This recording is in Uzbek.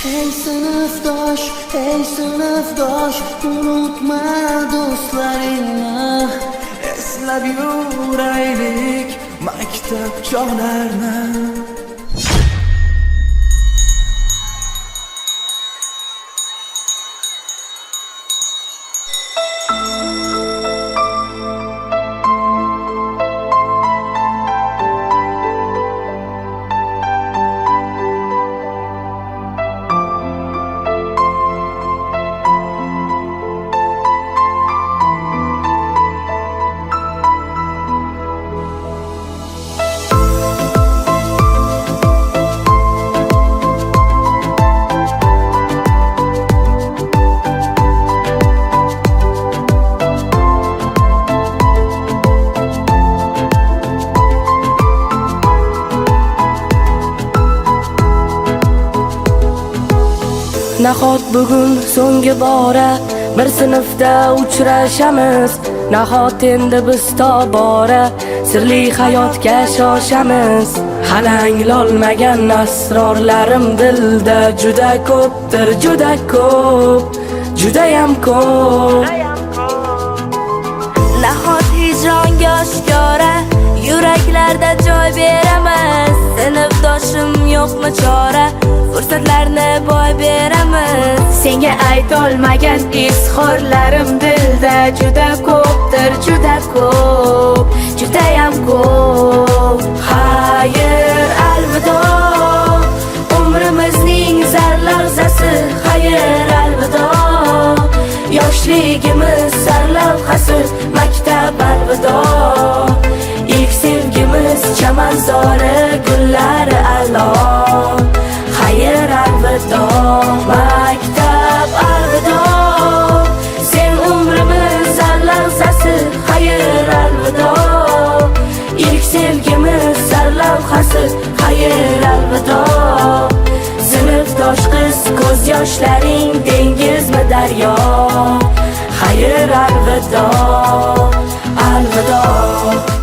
Hey sinfdosh, unutma do'stlaringni, eslab yuraylik maktab chog'larini. Nahot bugun so'nggi bora bir sinfda uchrashamiz, nahot endi biz tobora sirli hayotga shoshamiz. Hali anglolmagan asrorlarim dilda juda ko'pdir, juda ko'p, judayam ko'p. Nahot hijronga oshkora yuraklarda joy beramiz. Sinfdoshim yo'qmi chora, fursatlarni boy beramiz. Senga aytolmagan izhorlarim dilda juda ko'pdir, juda ko'p, judayam ko'p. Xayr, alvido, umrimizning zarlavzasi. Xayr, alvido, yoshligimiz sarlavhasi. Maktab alvido, ilk sevgimiz chamanzori gullari a'lo. Xayr, alvido, maktab alvido, sen umrimiz zarlavzasi. Xayr, alvido, ilk sevgimiz sarlavhasi. Xayr, alvido, sinfdosh qiz, ko'z yoshlaring dengizmi daryo. Xayr, alvido, alvido.